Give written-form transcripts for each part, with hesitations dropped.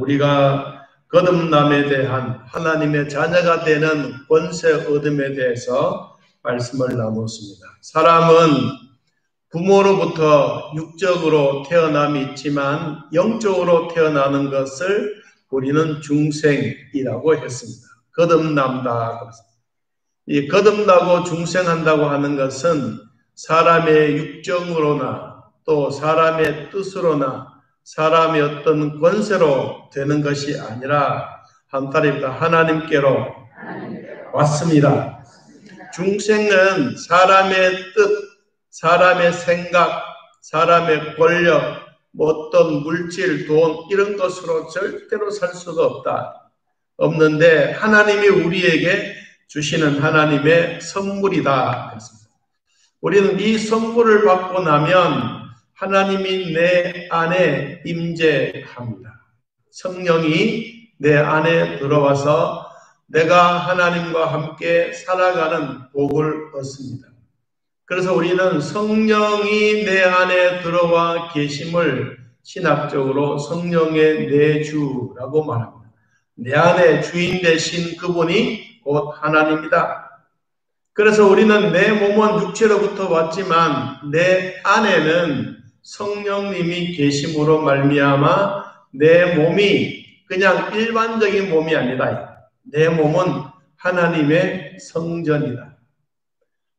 우리가 거듭남에 대한 하나님의 자녀가 되는 권세 얻음에 대해서 말씀을 나눴습니다. 사람은 부모로부터 육적으로 태어남이 있지만 영적으로 태어나는 것을 우리는 중생이라고 했습니다. 거듭난다. 이 거듭나고 중생한다고 하는 것은 사람의 육정으로나 또 사람의 뜻으로나 사람의 어떤 권세로 되는 것이 아니라 한따입니다. 하나님께로 왔습니다. 중생은 사람의 뜻, 사람의 생각, 사람의 권력, 어떤 물질, 돈 이런 것으로 절대로 살 수가 없는데 하나님이 우리에게 주시는 하나님의 선물이다. 우리는 이 선물을 받고 나면 하나님이 내 안에 임재합니다. 성령이 내 안에 들어와서 내가 하나님과 함께 살아가는 복을 얻습니다. 그래서 우리는 성령이 내 안에 들어와 계심을 신학적으로 성령의 내주라고 말합니다. 내 안에 주인 되신 그분이 곧 하나님이다. 그래서 우리는 내 몸은 육체로부터 왔지만 내 안에는 성령님이 계심으로 말미암아 내 몸이 그냥 일반적인 몸이 아니다. 내 몸은 하나님의 성전이다.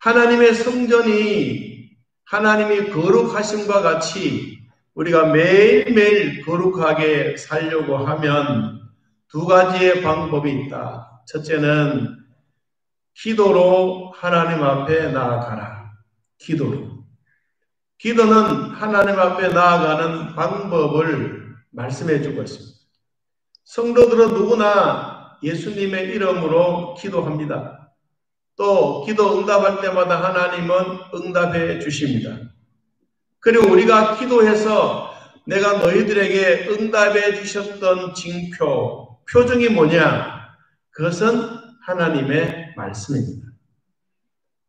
하나님의 성전이 하나님이 거룩하심과 같이 우리가 매일매일 거룩하게 살려고 하면 두 가지의 방법이 있다. 첫째는 기도로 하나님 앞에 나아가라. 기도로. 기도는 하나님 앞에 나아가는 방법을 말씀해 주고 있습니다. 성도들은 누구나 예수님의 이름으로 기도합니다. 또 기도 응답할 때마다 하나님은 응답해 주십니다. 그리고 우리가 기도해서 내가 너희들에게 응답해 주셨던 징표, 표징이 뭐냐? 그것은 하나님의 말씀입니다.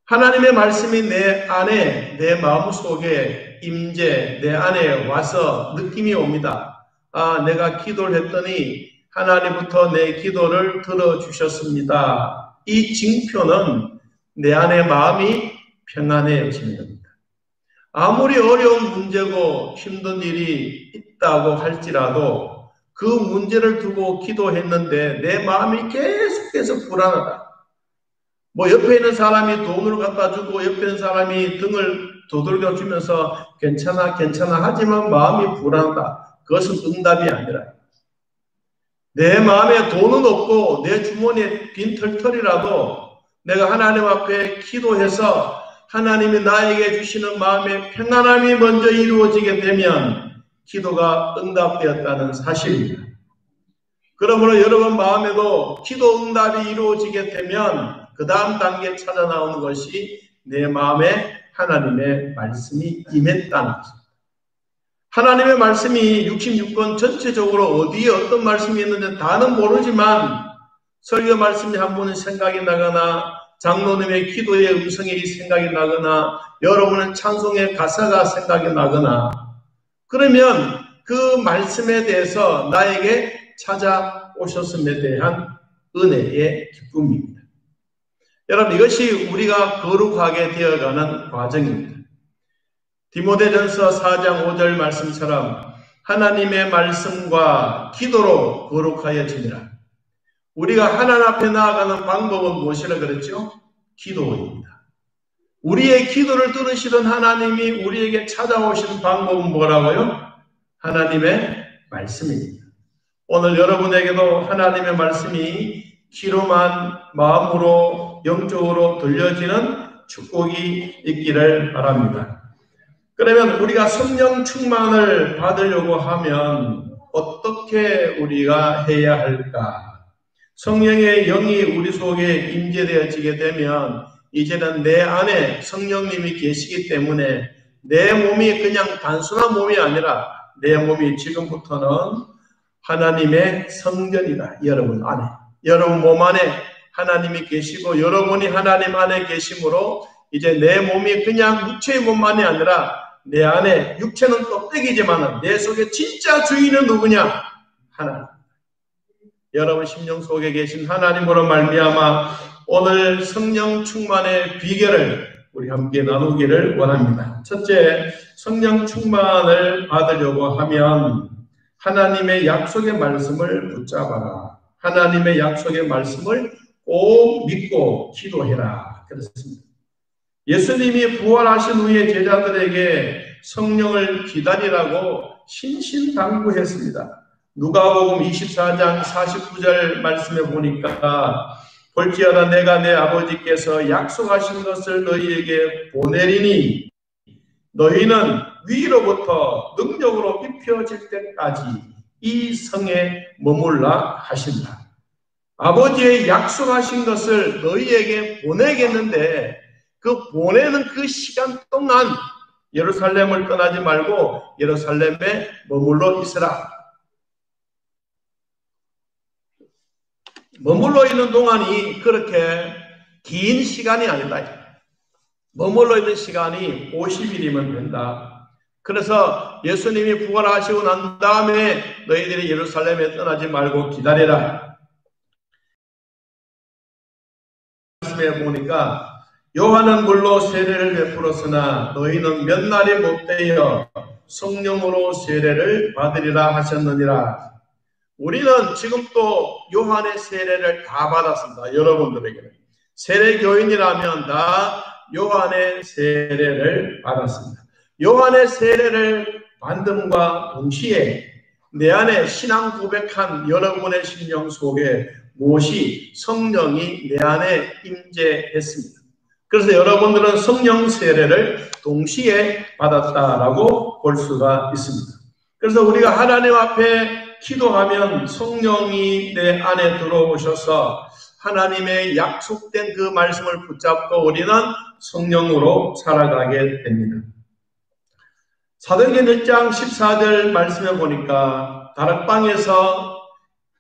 하나님의 말씀이 내 안에, 내 마음속에 임재, 내 안에 와서 느낌이 옵니다. 아, 내가 기도를 했더니 하나님부터 내 기도를 들어주셨습니다. 이 징표는 내 안에 마음이 평안해지는 겁니다. 아무리 어려운 문제고 힘든 일이 있다고 할지라도 그 문제를 두고 기도했는데 내 마음이 계속해서 불안하다. 옆에 있는 사람이 돈을 갖다 주고 옆에 있는 사람이 등을 두들겨 주면서 괜찮아 하지만 마음이 불안하다. 그것은 응답이 아니라 내 마음에 돈은 없고 내 주머니에 빈 털털이라도 내가 하나님 앞에 기도해서 하나님이 나에게 주시는 마음의 평안함이 먼저 이루어지게 되면 기도가 응답되었다는 사실입니다. 그러므로 여러분 마음에도 기도 응답이 이루어지게 되면 그 다음 단계에 찾아 나오는 것이 내 마음에 하나님의 말씀이 임했다는 것입니다. 하나님의 말씀이 66권 전체적으로 어디에 어떤 말씀이 있는지 다는 모르지만 설교 말씀이 한 번은 생각이 나거나 장로님의 기도의 음성이 생각이 나거나 여러분의 찬송의 가사가 생각이 나거나 그러면 그 말씀에 대해서 나에게 찾아오셨음에 대한 은혜의 기쁨입니다. 여러분 이것이 우리가 거룩하게 되어가는 과정입니다. 디모데전서 4장 5절 말씀처럼 하나님의 말씀과 기도로 거룩하여지니라. 우리가 하나님 앞에 나아가는 방법은 무엇이라 그랬죠? 기도입니다. 우리의 기도를 들으시던 하나님이 우리에게 찾아오신 방법은 뭐라고요? 하나님의 말씀입니다. 오늘 여러분에게도 하나님의 말씀이 귀로만 마음으로 영적으로 들려지는 축복이 있기를 바랍니다. 그러면 우리가 성령 충만을 받으려고 하면 어떻게 우리가 해야 할까? 성령의 영이 우리 속에 임재되어지게 되면 이제는 내 안에 성령님이 계시기 때문에 내 몸이 그냥 단순한 몸이 아니라 내 몸이 지금부터는 하나님의 성전이다. 여러분 안에. 여러분 몸 안에 하나님이 계시고 여러분이 하나님 안에 계심으로 이제 내 몸이 그냥 육체의 몸만이 아니라 내 안에 육체는 껍데기지만 내 속에 진짜 주인은 누구냐? 하나님. 여러분 심령 속에 계신 하나님으로 말미암아 오늘 성령 충만의 비결을 우리 함께 나누기를 원합니다. 첫째, 성령 충만을 받으려고 하면 하나님의 약속의 말씀을 붙잡아라. 하나님의 약속의 말씀을 꼭 믿고 기도해라. 그렇습니다. 예수님이 부활하신 후에 제자들에게 성령을 기다리라고 신신당부했습니다. 누가복음 24장 49절 말씀에 보니까 볼지어다 내가 내 아버지께서 약속하신 것을 너희에게 보내리니 너희는 위로부터 능력으로 입혀질 때까지 이 성에 머물라 하신다. 아버지의 약속하신 것을 너희에게 보내겠는데 그 보내는 그 시간 동안 예루살렘을 떠나지 말고 예루살렘에 머물러 있으라. 머물러 있는 동안이 그렇게 긴 시간이 아니다. 머물러 있는 시간이 50일이면 된다. 그래서 예수님이 부활하시고 난 다음에 너희들이 예루살렘에 떠나지 말고 기다려라. 말씀해 보니까 요한은 물로 세례를 베풀었으나 너희는 몇 날이 못되어 성령으로 세례를 받으리라 하셨느니라. 우리는 지금 또 요한의 세례를 다 받았습니다. 여러분들에게는 세례교인이라면 다 요한의 세례를 받았습니다. 요한의 세례를 받음과 동시에 내 안에 신앙 고백한 여러분의 심령 속에 무엇이 성령이 내 안에 임재했습니다. 그래서 여러분들은 성령 세례를 동시에 받았다라고 볼 수가 있습니다. 그래서 우리가 하나님 앞에 기도하면 성령이 내 안에 들어오셔서 하나님의 약속된 그 말씀을 붙잡고 우리는 성령으로 살아가게 됩니다. 사도행전 1장 14절 말씀해 보니까 다락방에서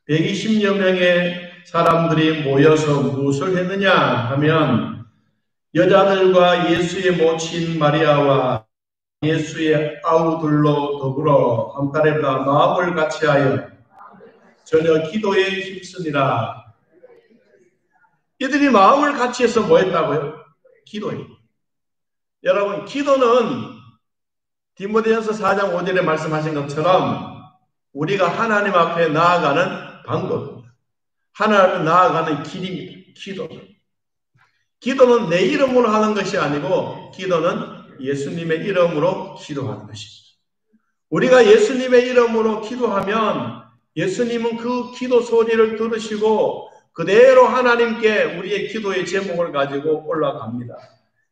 120여 명의 사람들이 모여서 무엇을 했느냐 하면 여자들과 예수의 모친 마리아와 예수의 아우들로 더불어 한달에다 마음을 같이하여 전혀 기도에 힘쓰니라. 이들이 마음을 같이해서 뭐 했다고요? 기도해. 여러분, 기도는 디모데전서 4장 5절에 말씀하신 것처럼 우리가 하나님 앞에 나아가는 방법입니다. 하나님 앞에 나아가는 길입니다. 기도는 내 이름으로 하는 것이 아니고 기도는 예수님의 이름으로 기도하는 것입니다. 우리가 예수님의 이름으로 기도하면 예수님은 그 기도 소리를 들으시고 그대로 하나님께 우리의 기도의 제목을 가지고 올라갑니다.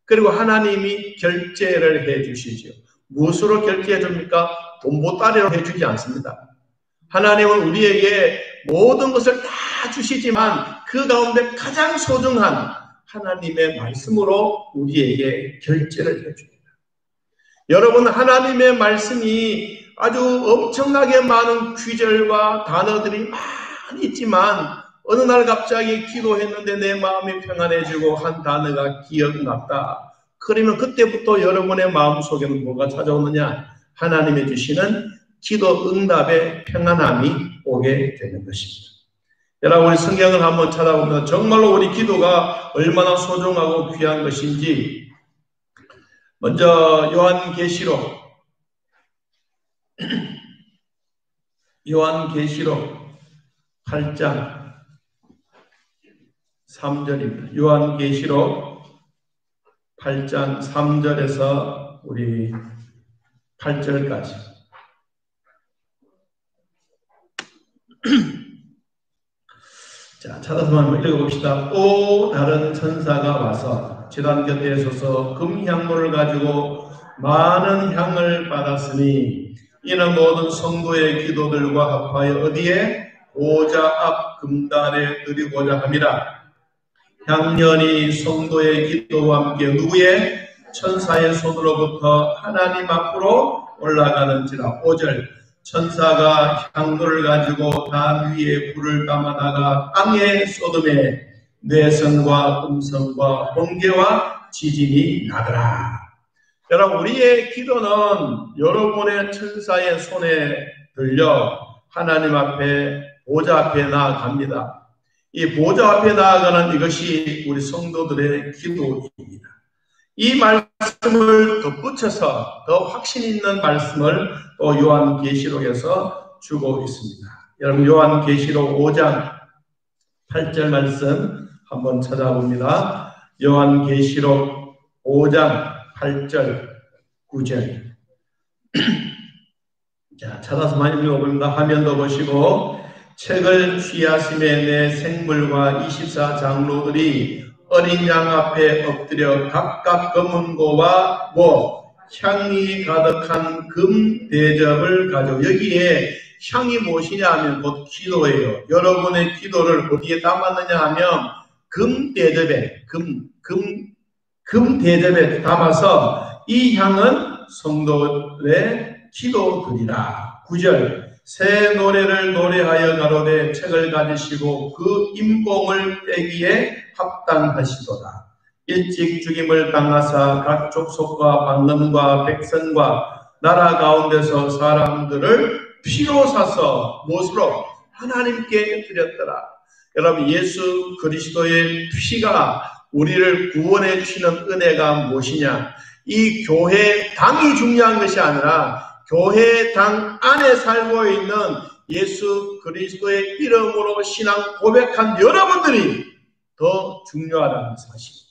그리고 하나님이 결제를 해 주시죠. 무엇으로 결제해 줍니까? 돈보따리로 해주지 않습니다. 하나님은 우리에게 모든 것을 다 주시지만 그 가운데 가장 소중한 하나님의 말씀으로 우리에게 결제를 해줍니다. 여러분, 하나님의 말씀이 아주 엄청나게 많은 귀절과 단어들이 많이 있지만 어느 날 갑자기 기도했는데 내 마음이 평안해지고 한 단어가 기억났다. 그러면 그때부터 여러분의 마음속에는 뭐가 찾아오느냐? 하나님의 주시는 기도 응답의 평안함이 오게 되는 것입니다. 여러분, 우리 성경을 한번 찾아보면 정말로 우리 기도가 얼마나 소중하고 귀한 것인지 먼저 요한계시록 8장 3절입니다. 요한계시록 8장 3절에서 우리 8절까지 자, 찾아서 한번 읽어봅시다. 또 다른 천사가 와서 제단 곁에 서서 금향로를 가지고 많은 향을 받았으니 이는 모든 성도의 기도들과 합하여 어디에? 보좌 앞 금단에 드리고자 함이라. 향연이 성도의 기도와 함께 누구의? 천사의 손으로부터 하나님 앞으로 올라가는지라. 5절 천사가 향로를 가지고 단 위에 불을 담아다가 땅에 쏟음에 뇌성과 음성과 번개와 지진이 나더라. 여러분, 우리의 기도는 여러분의 천사의 손에 들려 하나님 앞에 보좌 앞에 나아갑니다. 이 보좌 앞에 나아가는 이것이 우리 성도들의 기도입니다. 이 말씀을 덧붙여서 더 확신 있는 말씀을 또 요한계시록에서 주고 있습니다. 여러분 요한계시록 5장 8절 말씀 한번 찾아봅니다. 요한계시록 5장 8절 9절 자, 찾아서 많이 읽어봅니다. 화면도 보시고 책을 취하심에 내 생물과 24장로들이 어린 양 앞에 엎드려 각각 검은고와 향이 가득한 금 대접을 가지고 여기에 향이 무엇이냐 하면 곧 기도예요. 여러분의 기도를 어디에 담았느냐 하면 금 대접에 금 대접에 담아서 이 향은 성도의 기도드리라. 9절 새 노래를 노래하여 가로되 책을 가지시고 그 임봉을 떼기에 합당하시도다. 일찍 죽임을 당하사 각 족속과 방언과 백성과 나라 가운데서 사람들을 피로 사서 무엇으로? 하나님께 드렸더라. 여러분 예수 그리스도의 피가 우리를 구원해 주시는 은혜가 무엇이냐? 이 교회 당이 중요한 것이 아니라 교회 당 안에 살고 있는 예수 그리스도의 이름으로 신앙 고백한 여러분들이 더 중요하다는 사실입니다.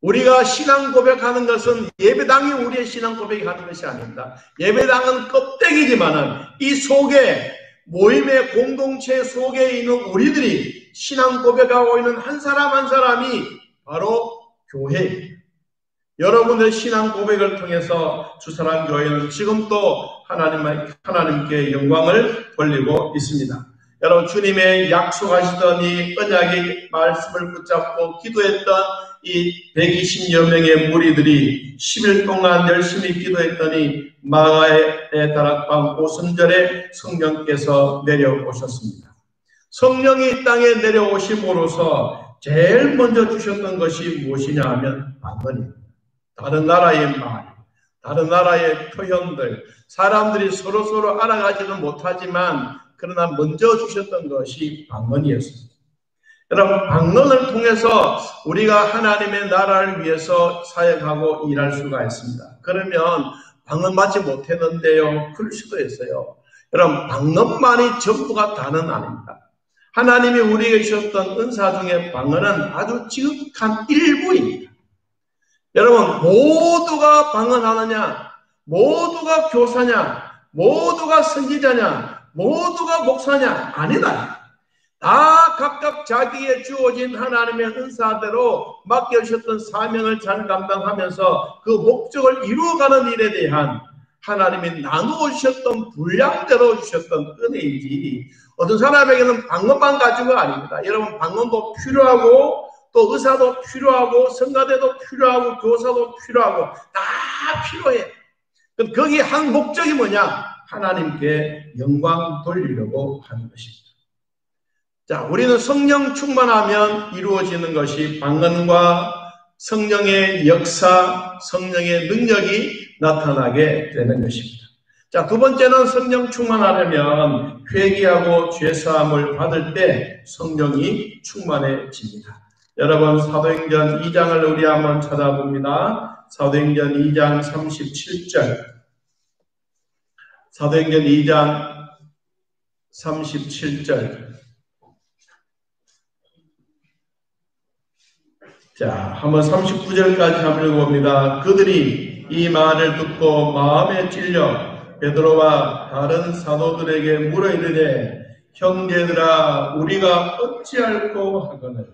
우리가 신앙 고백하는 것은 예배당이 우리의 신앙 고백이 하는 것이 아닙니다. 예배당은 껍데기지만은 이 속에 모임의 공동체 속에 있는 우리들이 신앙 고백하고 있는 한 사람 한 사람이 바로 교회입니다. 여러분의 신앙 고백을 통해서 주사랑교회는 지금도 하나님께 영광을 돌리고 있습니다. 여러분 주님의 약속하시던 이 언약의 말씀을 붙잡고 기도했던 이 120여 명의 무리들이 10일 동안 열심히 기도했더니 마가의 다락방 오순절에 성령께서 내려오셨습니다. 성령이 이 땅에 내려오심으로써 제일 먼저 주셨던 것이 무엇이냐 하면 방언입니다. 다른 나라의 말, 다른 나라의 표현들, 사람들이 서로 알아가지는 못하지만 그러나 먼저 주셨던 것이 방언이었습니다. 여러분 방언을 통해서 우리가 하나님의 나라를 위해서 사역하고 일할 수가 있습니다. 그러면 방언 받지 못했는데요. 그럴 수도 있어요. 여러분 방언만이 전부가 다는 아닙니다. 하나님이 우리에게 주셨던 은사 중에 방언은 아주 지극한 일부입니다. 여러분 모두가 방언하느냐, 모두가 교사냐, 모두가 선지자냐, 모두가 목사냐? 아니다. 다 각각 자기에 주어진 하나님의 은사대로 맡겨주셨던 사명을 잘 감당하면서 그 목적을 이루어가는 일에 대한 하나님이 나누어 주셨던 분량대로 주셨던 은혜이지 어떤 사람에게는 방언만 가지고가 아닙니다. 여러분 방언도 필요하고 또 의사도 필요하고 성가대도 필요하고 교사도 필요하고 다 필요해. 그럼 거기 한 목적이 뭐냐? 하나님께 영광 돌리려고 하는 것입니다. 자, 우리는 성령 충만하면 이루어지는 것이 방언과 성령의 역사, 성령의 능력이 나타나게 되는 것입니다. 자, 두 번째는 성령 충만하려면 회개하고 죄사함을 받을 때 성령이 충만해집니다. 여러분 사도행전 2장을 우리 한번 찾아봅니다. 사도행전 2장 37절. 사도행전 2장 37절. 자, 한번 39절까지 한번 읽어봅니다. 그들이 이 말을 듣고 마음에 찔려 베드로와 다른 사도들에게 물어 이르되 형제들아 우리가 어찌할꼬 하거늘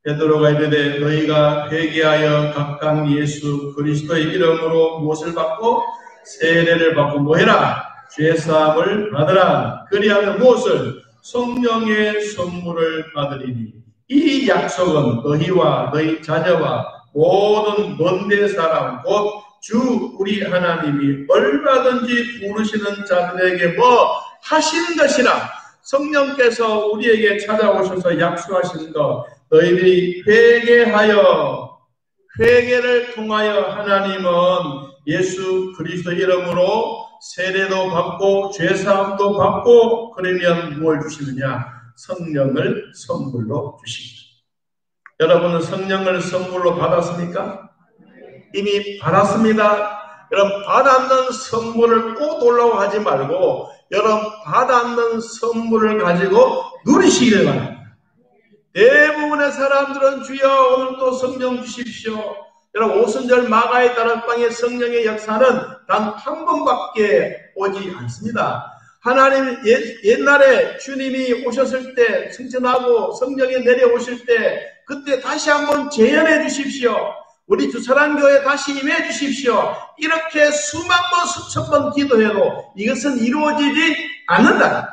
베드로가 이르되 너희가 회개하여 각각 예수 그리스도의 이름으로 무엇을 받고 세례를 받고 뭐해라? 죄사함을 받으라. 그리하면 무엇을? 성령의 선물을 받으리니 이 약속은 너희와 너희 자녀와 모든 먼데 사람 곧 주 우리 하나님이 얼마든지 부르시는 자들에게 뭐 하시는 것이라. 성령께서 우리에게 찾아오셔서 약속하시는 것, 너희들이 회개를 통하여 하나님은 예수 그리스도 이름으로 세례도 받고 죄사함도 받고 그러면 뭘 주시느냐? 성령을 선물로 주십니다. 여러분은 성령을 선물로 받았습니까? 이미 받았습니다. 여러분 받았는 선물을 또 놀라워 하지 말고 여러분 받았는 선물을 가지고 누리시길 바랍니다. 대부분의 사람들은 주여 오늘도 성령 주십시오. 여러분 오순절 마가의 다락방의 성령의 역사는 단 한 번밖에 오지 않습니다. 하나님 옛날에 주님이 오셨을 때 승천하고 성령이 내려오실 때 그때 다시 한번 재현해 주십시오. 우리 주사랑교회 다시 임해 주십시오. 이렇게 수만 번 수천 번 기도해도 이것은 이루어지지 않는다.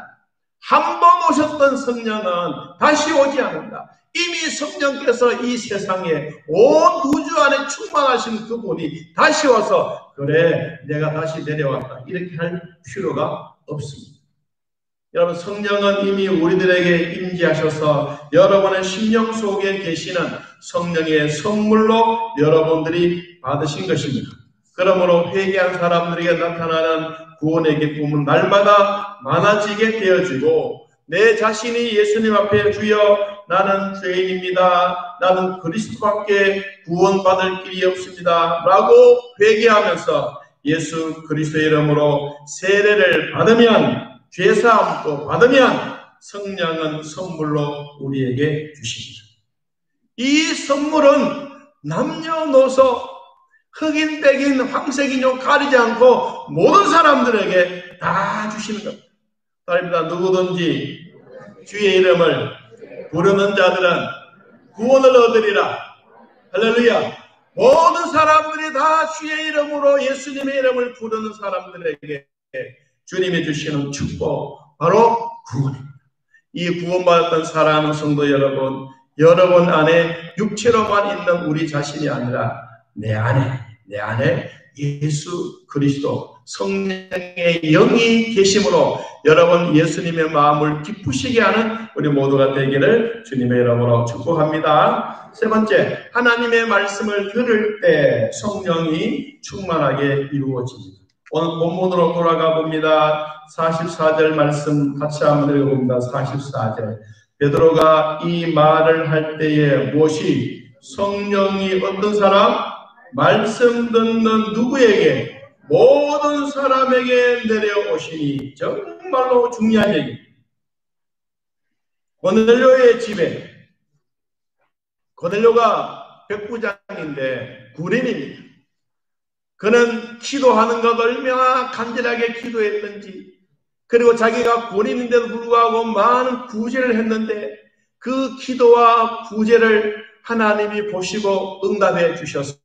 한 번 오셨던 성령은 다시 오지 않는다. 이미 성령께서 이 세상에 온 우주 안에 충만하신 그분이 다시 와서 그래 내가 다시 내려왔다 이렇게 할 필요가 없습니다. 여러분 성령은 이미 우리들에게 임재하셔서 여러분의 심령 속에 계시는 성령의 선물로 여러분들이 받으신 것입니다. 그러므로 회개한 사람들에게 나타나는 구원의 기쁨은 날마다 많아지게 되어지고 내 자신이 예수님 앞에 주여 나는 죄인입니다. 나는 그리스도밖에 구원받을 길이 없습니다. 라고 회개하면서 예수 그리스도의 이름으로 세례를 받으면 죄사함도 받으면 성령은 선물로 우리에게 주십니다. 이 선물은 남녀노소 흑인, 백인, 황색인종 가리지 않고 모든 사람들에게 다 주시는 겁니다. 따릅니다. 누구든지 주의 이름을 부르는 자들은 구원을 얻으리라. 할렐루야. 모든 사람들이 다 주의 이름으로 예수님의 이름을 부르는 사람들에게 주님이 주시는 축복 바로 구원입니다. 이 구원받았던 사랑하는 성도 여러분, 여러분 안에 육체로만 있는 우리 자신이 아니라 내 안에 예수 그리스도 성령의 영이 계심으로 여러분 예수님의 마음을 기쁘시게 하는 우리 모두가 되기를 주님의 이름으로 축복합니다. 세 번째, 하나님의 말씀을 들을 때 성령이 충만하게 이루어집니다. 오늘 본문으로 돌아가 봅니다. 44절 말씀 같이 한번 읽어봅니다. 44절. 베드로가 이 말을 할 때에 무엇이 성령이 어떤 사람? 말씀 듣는 누구에게? 모든 사람에게 내려오시니 정말로 중요한 얘기. 고넬료의 집에 고넬료가 백부장인데 군인입니다. 그는 기도하는 것 얼마나 간절하게 기도했는지 그리고 자기가 군인인데도 불구하고 많은 구제를 했는데 그 기도와 구제를 하나님이 보시고 응답해 주셨어요.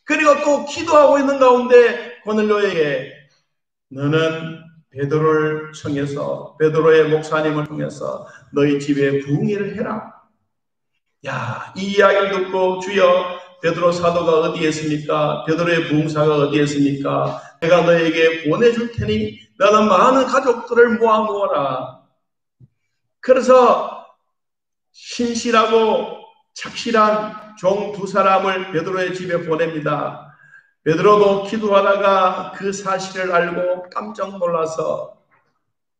그리고 또 기도하고 있는 가운데 고넬료에게 너는 베드로를 청해서 베드로의 목사님을 통해서 너희 집에 부흥회를 해라. 야, 이 이야기를 듣고 주여 베드로 사도가 어디에 있습니까? 베드로의 부흥사가 어디에 있습니까? 내가 너에게 보내줄 테니 너는 많은 가족들을 모아놓아라. 그래서 신실하고 착실한 종 두 사람을 베드로의 집에 보냅니다. 베드로도 기도하다가 그 사실을 알고 깜짝 놀라서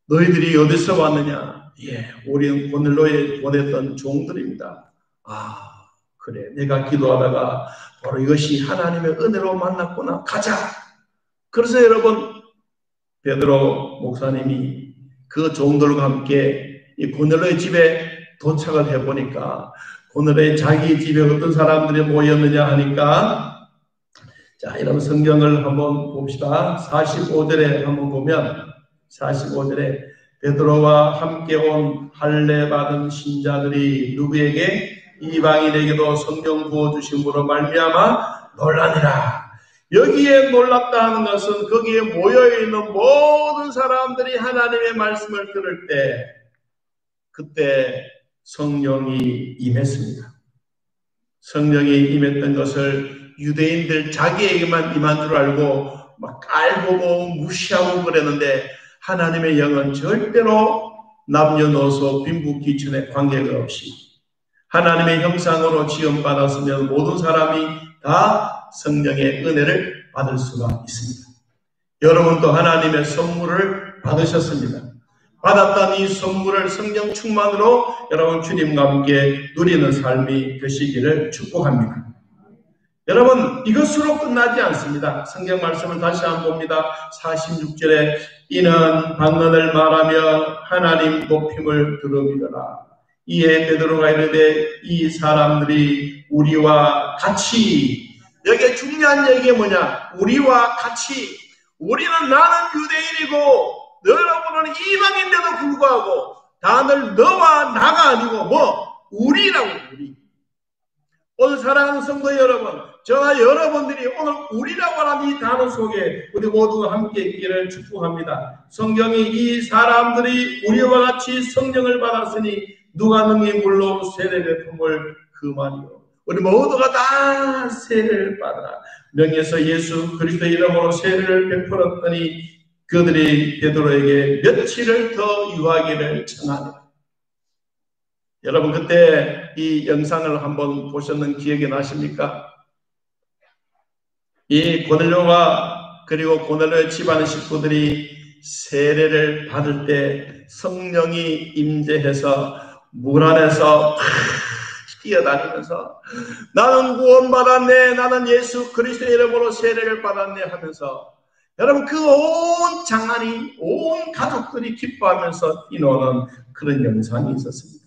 너희들이 어디서 왔느냐? 예, 우리는 고넬료에 보냈던 종들입니다. 아, 그래, 내가 기도하다가 바로 이것이 하나님의 은혜로 만났구나. 가자. 그래서 여러분 베드로 목사님이 그 종들과 함께 이 고넬료의 집에 도착을 해보니까 고넬료의 자기 집에 어떤 사람들이 모였느냐 하니까 자, 여러분 성경을 한번 봅시다. 45절에 한번 보면 45절에 베드로와 함께 온 할례 받은 신자들이 누구에게? 이방인에게도 성령 부어주심으로 말미암아 놀라니라. 여기에 놀랍다 하는 것은 거기에 모여있는 모든 사람들이 하나님의 말씀을 들을 때 그때 성령이 임했습니다. 성령이 임했던 것을 유대인들 자기에게만 임한 줄 알고 막 깔보고 무시하고 그랬는데 하나님의 영은 절대로 남녀노소 빈부귀천에 관계가 없이 하나님의 형상으로 지음받았으면 모든 사람이 다 성령의 은혜를 받을 수가 있습니다. 여러분도 하나님의 선물을 받으셨습니다. 받았던 이 선물을 성령 충만으로 여러분 주님과 함께 누리는 삶이 되시기를 축복합니다. 여러분, 이것으로 끝나지 않습니다. 성경 말씀을 다시 한번 봅니다. 46절에 이는 방언을 말하며 하나님 높임을 들으리라. 이에 베드로가 이르되 이 사람들이 우리와 같이, 여기에 중요한 얘기가 뭐냐? 우리와 같이. 우리는 나는 유대인이고 여러분은 이방인데도 불구하고 다들 너와 나가 아니고 우리라고. 우리. 오늘 사랑하는 성도 여러분, 저와 여러분들이 오늘 우리라고 하는 이 단어 속에 우리 모두가 함께 있기를 축복합니다. 성경이 이 사람들이 우리와 같이 성령을 받았으니 누가 능히 물로 세례 베품을 그 말이요. 우리 모두가 다 세례를 받아 명예서 예수 그리스도 이름으로 세례를 베풀었더니 그들이 베드로에게 며칠을 더 유하기를 청하네. 여러분 그때 이 영상을 한번 보셨는 기억이 나십니까? 이 고넬료가 그리고 고넬료의 집안 식구들이 세례를 받을 때 성령이 임재해서 물 안에서 뛰어다니면서 나는 구원받았네, 나는 예수 그리스도의 이름으로 세례를 받았네 하면서 여러분 그 온 장안이 온 가족들이 기뻐하면서 뛰노는 그런 영상이 있었습니다.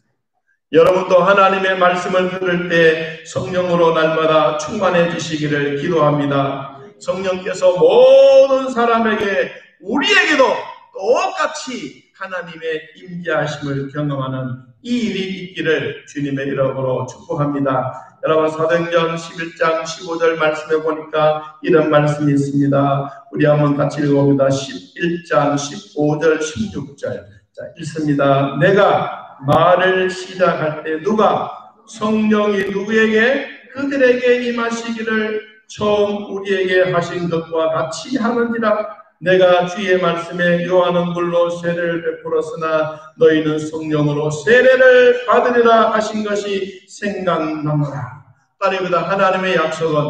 여러분도 하나님의 말씀을 들을 때 성령으로 날마다 충만해지시기를 기도합니다. 성령께서 모든 사람에게 우리에게도 똑같이 하나님의 임재하심을 경험하는 이 일이 있기를 주님의 이름으로 축복합니다. 여러분 사도행전 11장 15절 말씀에 보니까 이런 말씀이 있습니다. 우리 한번 같이 읽어봅니다. 11장 15절 16절 자, 읽습니다. 내가 말을 시작할 때 누가 성령이 누구에게 그들에게 임하시기를 처음 우리에게 하신 것과 같이 하는지라. 내가 주의 말씀에 요한은 물로 세례를 베풀었으나 너희는 성령으로 세례를 받으리라 하신 것이 생각나노라. 딸이보다 하나님의 약속은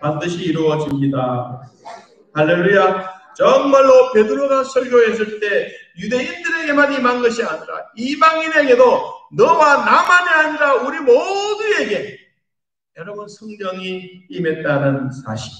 반드시 이루어집니다. 할렐루야. 정말로 베드로가 설교했을 때 유대인들에게만 임한 것이 아니라 이방인에게도 너와 나만이 아니라 우리 모두에게 여러분 성령이 임했다는 사실.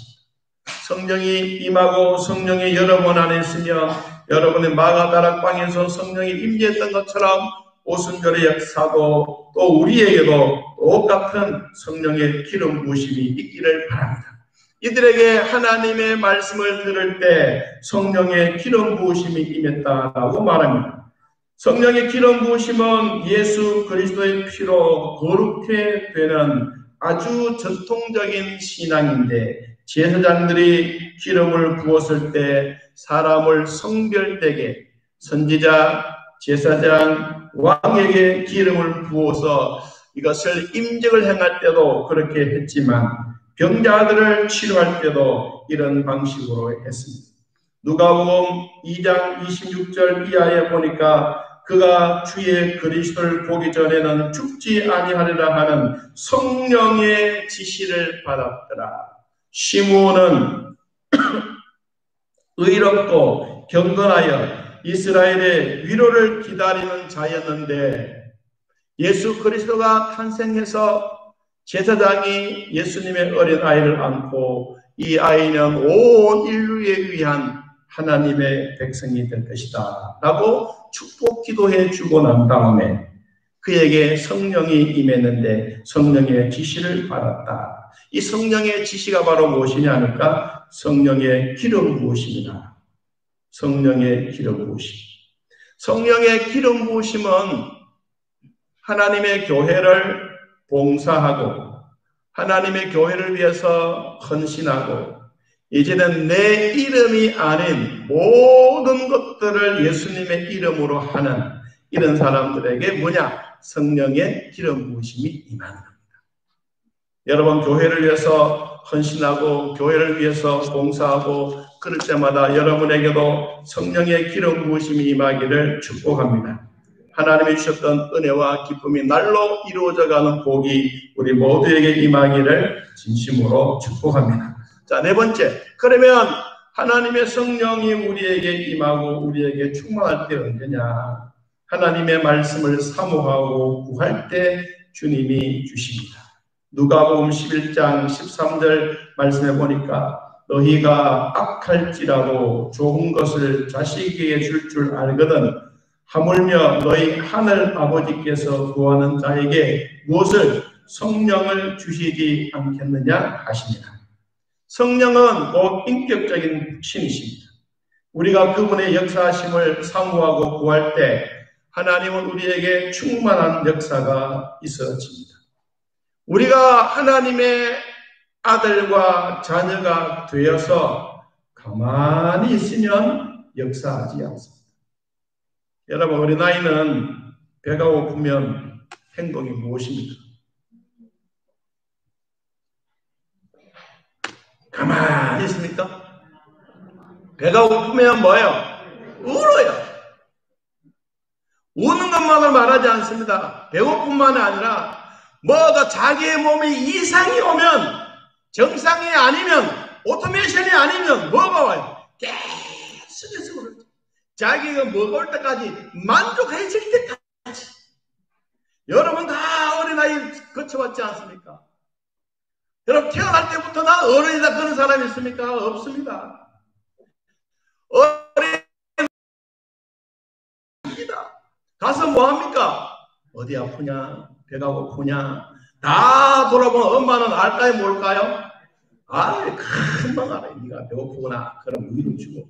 성령이 임하고 성령이 여러분 안에 있으면 여러분의 마가다락방에서 성령이 임재했던 것처럼 오순절의 역사도 또 우리에게도 똑같은 성령의 기름 부으심이 있기를 바랍니다. 이들에게 하나님의 말씀을 들을 때 성령의 기름 부으심이 임했다라고 말합니다. 성령의 기름 부으심은 예수 그리스도의 피로 거룩해 되는 아주 전통적인 신앙인데 제사장들이 기름을 부었을 때 사람을 성별되게 선지자, 제사장, 왕에게 기름을 부어서 이것을 임직을 행할 때도 그렇게 했지만 병자들을 치료할 때도 이런 방식으로 했습니다. 누가복음 2장 26절 이하에 보니까 그가 주의 그리스도를 보기 전에는 죽지 아니하리라 하는 성령의 지시를 받았더라. 시므온은 의롭고 경건하여 이스라엘의 위로를 기다리는 자였는데 예수 그리스도가 탄생해서 제사장이 예수님의 어린 아이를 안고 이 아이는 온 인류에 위한 하나님의 백성이 될 것이다 라고 축복 기도해 주고 난 다음에 그에게 성령이 임했는데 성령의 지시를 받았다. 이 성령의 지시가 바로 무엇이냐 하니까 성령의 기름 부으심이다. 성령의 기름 부으심. 성령의 기름 부으심은 하나님의 교회를 봉사하고 하나님의 교회를 위해서 헌신하고 이제는 내 이름이 아닌 모든 것들을 예수님의 이름으로 하는 이런 사람들에게 뭐냐? 성령의 기름 부으심이 임하는 겁니다. 여러분 교회를 위해서 헌신하고 교회를 위해서 봉사하고 그럴 때마다 여러분에게도 성령의 기름 부으심이 임하기를 축복합니다. 하나님이 주셨던 은혜와 기쁨이 날로 이루어져가는 복이 우리 모두에게 임하기를 진심으로 축복합니다. 자, 네 번째. 그러면 하나님의 성령이 우리에게 임하고 우리에게 충만할 때 언제냐? 하나님의 말씀을 사모하고 구할 때 주님이 주십니다. 누가복음 11장 13절 말씀해 보니까 너희가 악할지라도 좋은 것을 자식에게 줄 줄 알거든 하물며 너희 하늘 아버지께서 구하는 자에게 무엇을 성령을 주시지 않겠느냐 하시니라. 성령은 곧 인격적인 신이십니다. 우리가 그분의 역사하심을 사모하고 구할 때 하나님은 우리에게 충만한 역사가 있어집니다. 우리가 하나님의 아들과 자녀가 되어서 가만히 있으면 역사하지 않습니다. 여러분, 어린아이는 배가 고프면 행동이 무엇입니까? 가만히 있습니까? 배가 고프면 뭐예요? 울어요. 우는 것만을 말하지 않습니다. 배고픔만이 아니라 뭐가 자기의 몸에 이상이 오면, 정상이 아니면, 오토메이션이 아니면 뭐가 와요? 계속해서 울어요. 자기가 뭐가 올 때까지 만족해질 때까지. 여러분 다 어린아이 거쳐왔지 않습니까? 여러분 태어날 때부터 나 어른이다 그런 사람이 있습니까? 없습니다. 어린이다. 가서 뭐합니까? 어디 아프냐? 배가 고프냐? 다 돌아보면 엄마는 알까요? 뭘까요? 금방 알아요. 네가 배고프구나. 그럼 위로 주고.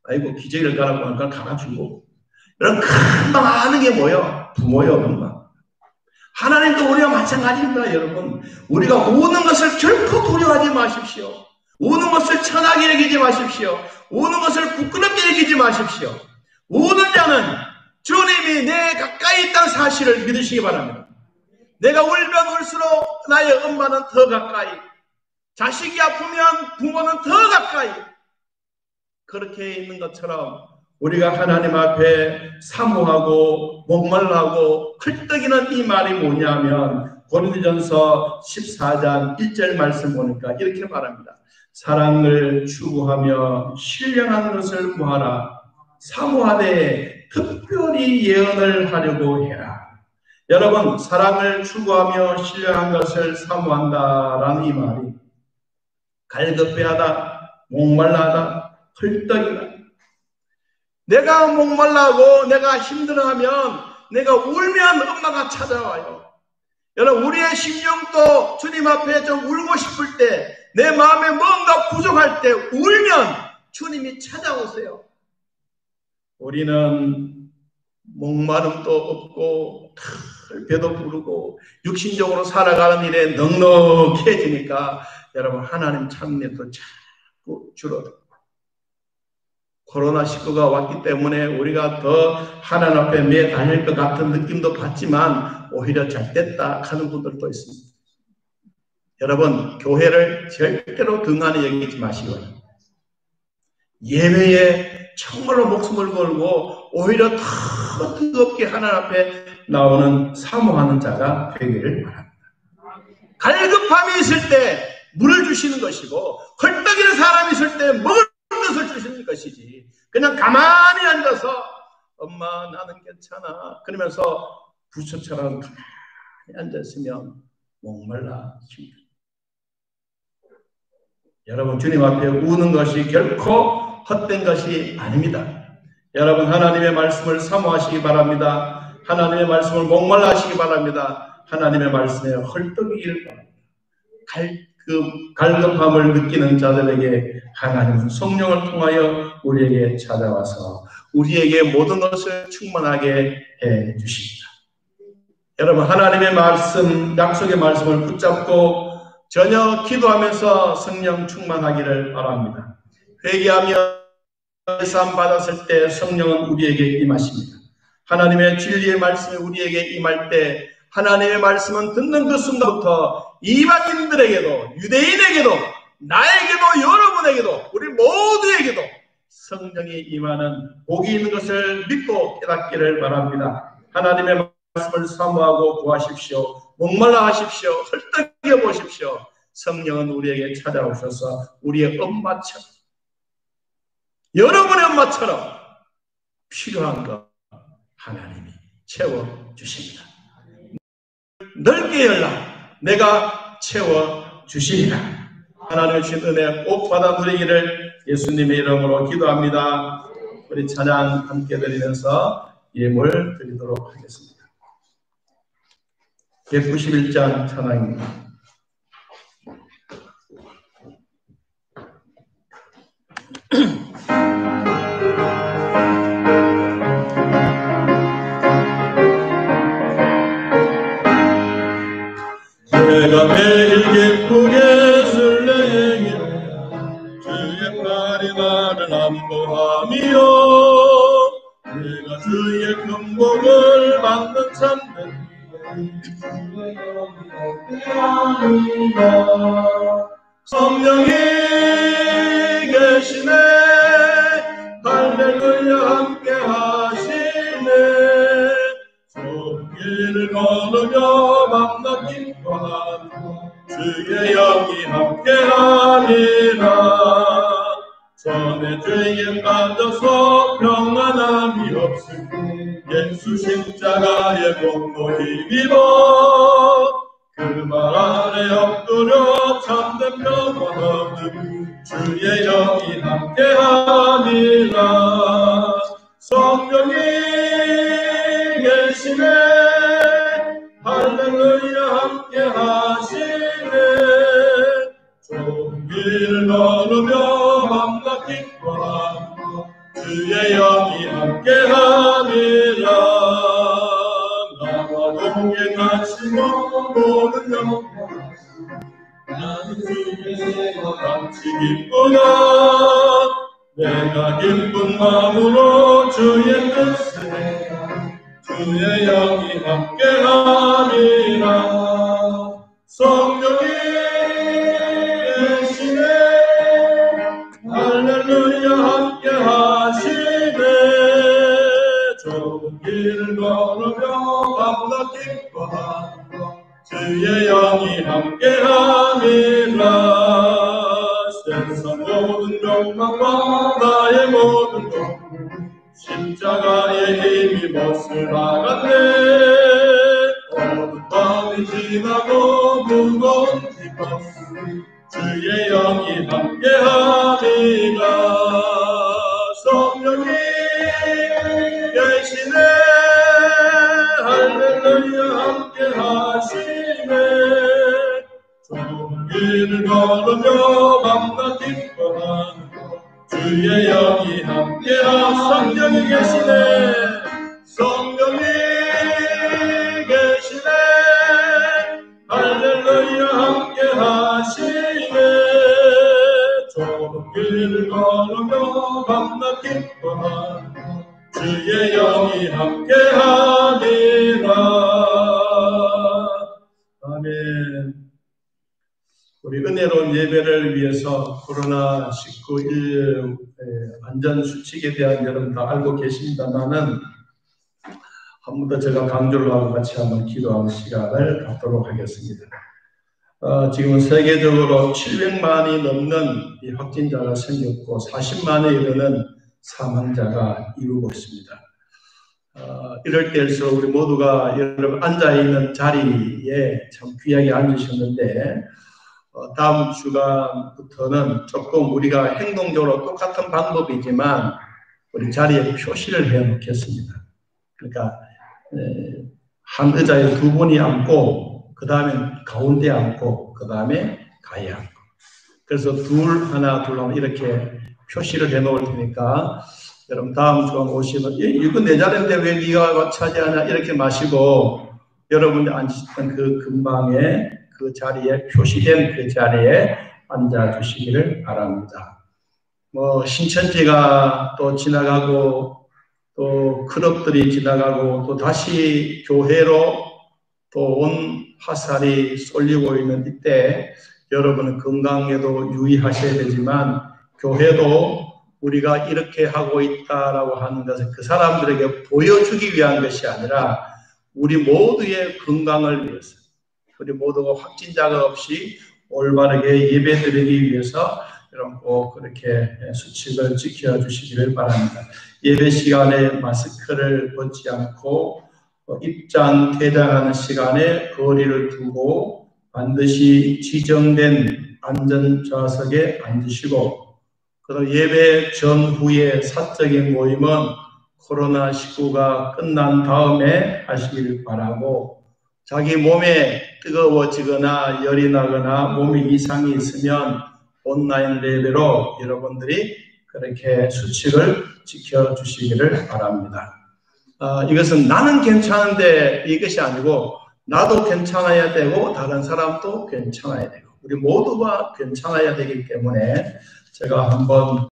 아이고 기저귀를 갈아보고 하니까 갈아주고. 이런 금방 아는 게 뭐예요? 부모요, 엄마. 하나님도 우리와 마찬가지입니다, 여러분. 우리가 우는 것을 결코 두려워하지 마십시오. 우는 것을 천하게 여기지 마십시오. 우는 것을 부끄럽게 여기지 마십시오. 우는 자는 주님이 내 가까이 있다는 사실을 믿으시기 바랍니다. 내가 울면 울수록 나의 엄마는 더 가까이, 자식이 아프면 부모는 더 가까이. 그렇게 있는 것처럼 우리가 하나님 앞에 사모하고 목말라하고 헐떡이는 이 말이 뭐냐면 고린도전서 14장 1절 말씀 보니까 이렇게 말합니다. 사랑을 추구하며 신령한 것을 구하라. 사모하되 특별히 예언을 하려고 해라. 여러분, 사랑을 추구하며 신령한 것을 사모한다라는 이 말이 갈급해하다, 목말라하다, 헐떡이다. 내가 목말라하고 내가 힘들어하면, 내가 울면 엄마가 찾아와요. 여러분, 우리의 심령도 주님 앞에 좀 울고 싶을 때, 내 마음에 뭔가 부족할 때 울면 주님이 찾아오세요. 우리는 목마름도 없고 배도 부르고 육신적으로 살아가는 일에 넉넉해지니까 여러분 하나님 참내도 자꾸 줄어들고, 코로나19가 왔기 때문에 우리가 더 하나님 앞에 매달릴 것 같은 느낌도 받지만 오히려 잘 됐다 하는 분들도 있습니다. 여러분, 교회를 절대로 등한히 여기지 마시고요. 예배에 정말로 목숨을 걸고 오히려 더 뜨겁게 하나님 앞에 나오는 사모하는 자가 되기를 바랍니다. 갈급함이 있을 때 물을 주시는 것이고 헐떡이는 사람이 있을 때 먹을 것을 주시는 것이지, 그냥 가만히 앉아서 엄마 나는 괜찮아 그러면서 부처처럼 가만히 앉았으면 목말라 힘들어. 여러분, 주님 앞에 우는 것이 결코 헛된 것이 아닙니다. 여러분, 하나님의 말씀을 사모하시기 바랍니다. 하나님의 말씀을 목말라 하시기 바랍니다. 하나님의 말씀에 헐떡이길 바랍니다. 갈급함을 느끼는 자들에게 하나님은 성령을 통하여 우리에게 찾아와서 우리에게 모든 것을 충만하게 해 주십니다. 여러분, 하나님의 말씀, 약속의 말씀을 붙잡고 전혀 기도하면서 성령 충만하기를 바랍니다. 회개하며 산 받았을 때 성령은 우리에게 임하십니다. 하나님의 진리의 말씀이 우리에게 임할 때 하나님의 말씀은 듣는 그 순간부터 이방인들에게도, 유대인에게도, 나에게도, 여러분에게도, 우리 모두에게도 성령이 임하는 복이 있는 것을 믿고 깨닫기를 바랍니다. 하나님의 말씀을 사모하고 구하십시오. 목말라 하십시오. 헐떡여 보십시오. 성령은 우리에게 찾아오셔서 우리의 엄마처럼, 여러분의 엄마처럼 필요한 것 하나님이 채워주십니다. 넓게 열라 내가 채워주시리라. 하나님의 주신 은혜 꼭 받아 누리기를 예수님의 이름으로 기도합니다. 우리 찬양 함께 드리면서 예물 드리도록 하겠습니다. 191장 찬양입니다. 내가 매일 기쁘게 술래에게 주의 팔이 나를 안보하며 내가 주의 큰 복을 받는 참된 성령이 계시네 할렐루야 함께 하시네 길을 걸으며 만나 기뻐하고 주의 영이 함께하리라. 전에 죄에 빠져서 평안함이 없을 예수 십자가의 복도 힘입어 그 말 아래 엎드려 참된 평화 얻는 주의 영이 함께하리라. 성령이 계시네 할렐루야 함께 하시네 좋은 길을 걸으며 만나 기뻐하고 주의 영이 함께 함이라. 나와 동행하시고 모든 영광 나는 주께서 같이 기쁘다. 내가 기쁜 마음으로 주의 뜻을 주의 영이 함께하리라. 성령이 계시네 할렐루야 함께하시네 좋은 길을 걸으며 밤낮 기뻐하고 주의 영이 함께하리라. 세상 모든 욕망과 나의 모든 욕망 십자가의 힘이 못을 박았네. 어두운 밤이 지나고 무거운 비가 주의 영이 함께하리라. 성령이 계시네 할렐루야 함께하시네 좋은 길을 걸으며 밤낮 기뻐하고 주의 영이 함께하. 성령이 계시네 성령이 계시네 할렐루야 함께하시네 좋은 길을 걸으며 밤낮 기뻐하고 주의 영이 함께하리라. 아멘. 우리 은혜로운 예배를 위해서 코로나19 안전수칙에 대한 여러분 다 알고 계십니다만은 한 번 더 제가 강조를 하고 같이 한번 기도하는 시간을 갖도록 하겠습니다. 지금 세계적으로 700만이 넘는 이 확진자가 생겼고 40만에 이르는 사망자가 이루고 있습니다. 이럴 때일수록 우리 모두가 여러분 앉아있는 자리에 참 귀하게 앉으셨는데 다음 주간부터는 조금 우리가 행동적으로 똑같은 방법이지만 우리 자리에 표시를 해 놓겠습니다. 그러니까 한 의자에 두 분이 앉고 그 다음에 가운데 앉고 그 다음에 가에 앉고 그래서 둘 하나 이렇게 표시를 해 놓을 테니까 여러분 다음 주간 오시면 이거 내 자리인데 왜 네가 차지하냐 이렇게 마시고 여러분이 앉으셨던 그 근방에 그 자리에 표시된 그 자리에 앉아 주시기를 바랍니다. 신천지가 또 지나가고 또 클럽들이 지나가고 또 다시 교회로 또 온 화살이 쏠리고 있는 이때 여러분은 건강에도 유의하셔야 되지만 교회도 우리가 이렇게 하고 있다라고 하는 것을 그 사람들에게 보여주기 위한 것이 아니라 우리 모두의 건강을 위해서 우리 모두가 확진자가 없이 올바르게 예배드리기 위해서 여러분 꼭 그렇게 수칙을 지켜주시기를 바랍니다. 예배 시간에 마스크를 벗지 않고 입장, 퇴장하는 시간에 거리를 두고 반드시 지정된 안전좌석에 앉으시고 그리고 예배 전후의 사적인 모임은 코로나19가 끝난 다음에 하시길 바라고 자기 몸에 뜨거워지거나 열이 나거나 몸에 이상이 있으면 온라인 예배로 여러분들이 그렇게 수칙을 지켜주시기를 바랍니다. 이것은 나는 괜찮은데 이것이 아니고 나도 괜찮아야 되고 다른 사람도 괜찮아야 되고 우리 모두가 괜찮아야 되기 때문에 제가 한번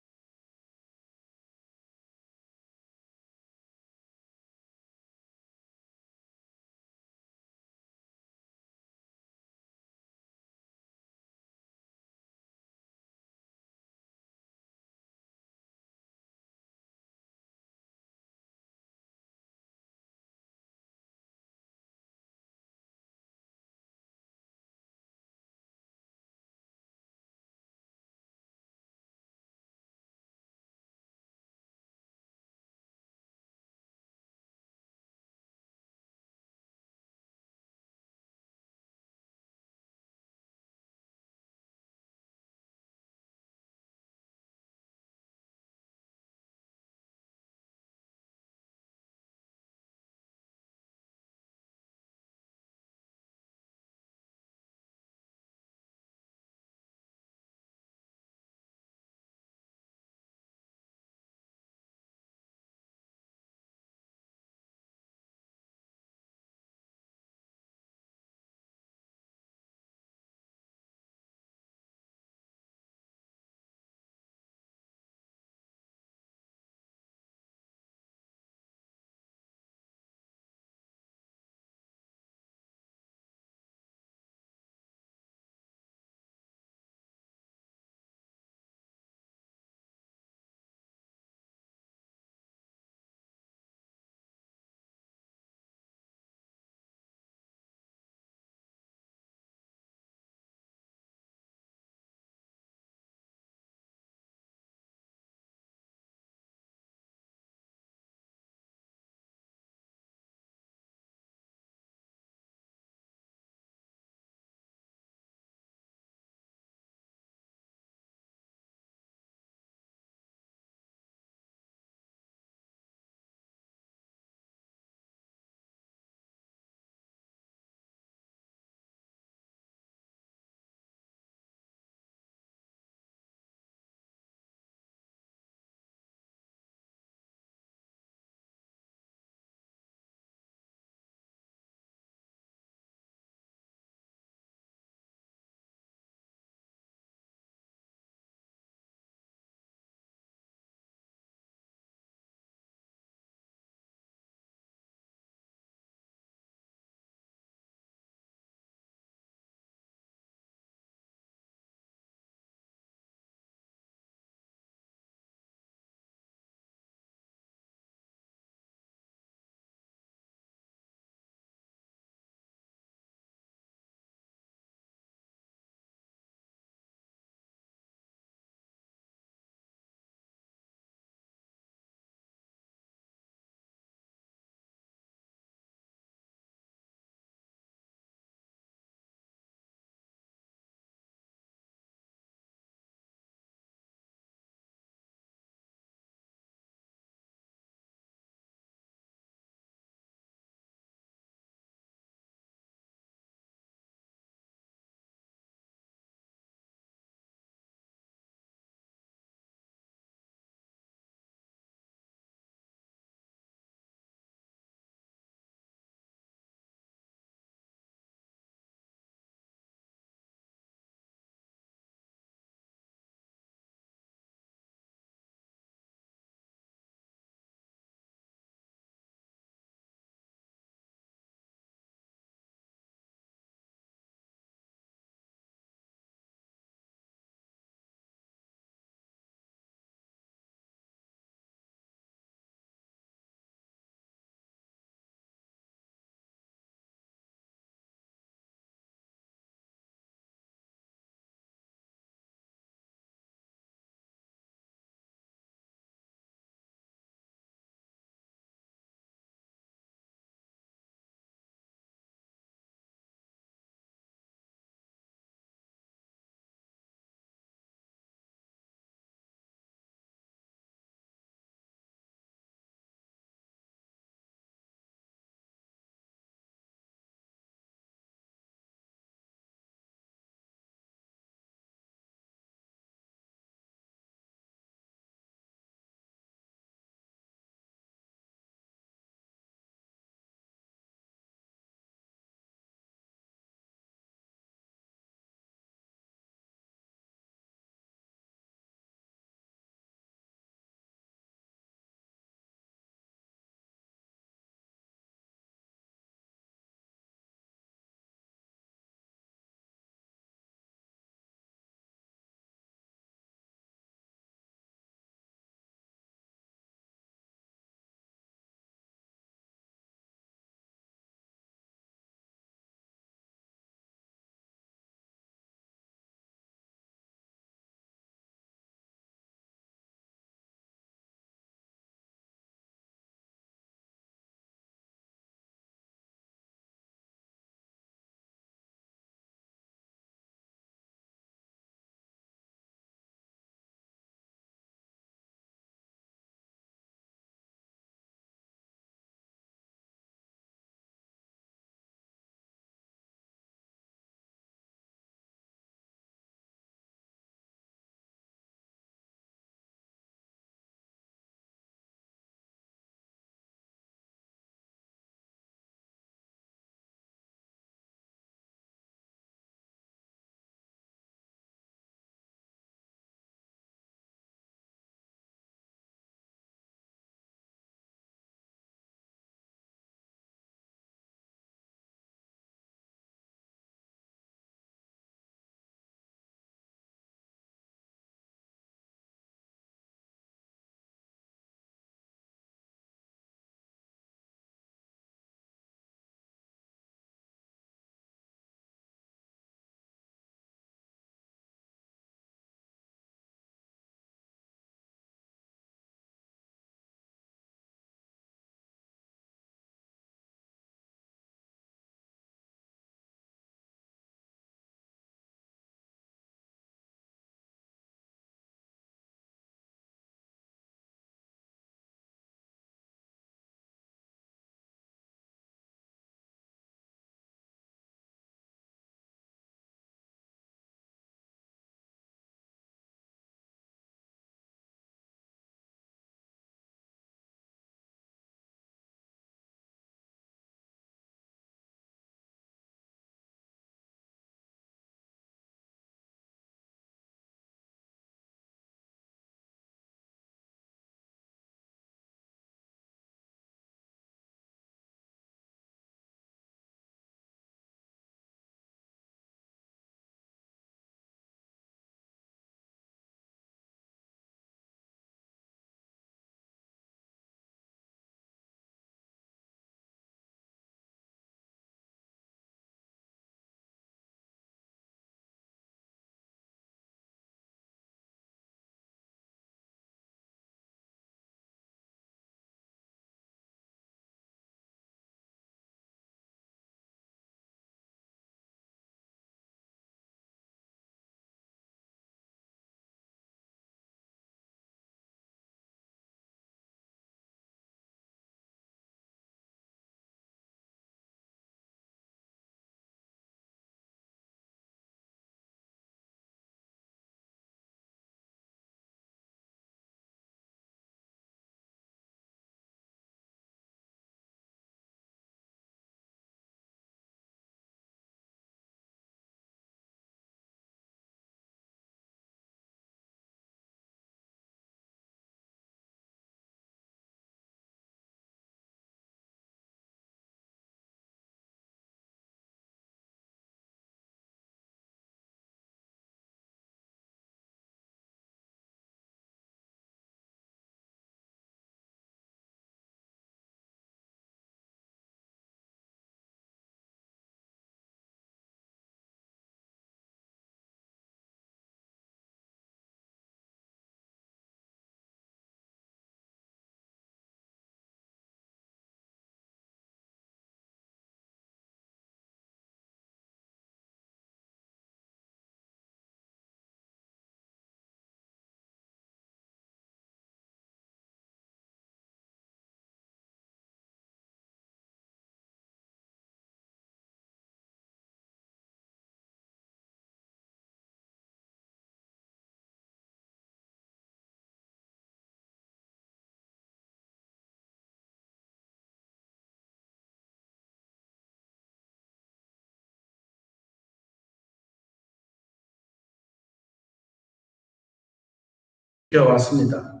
왔습니다.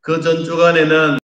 그 전 주간에는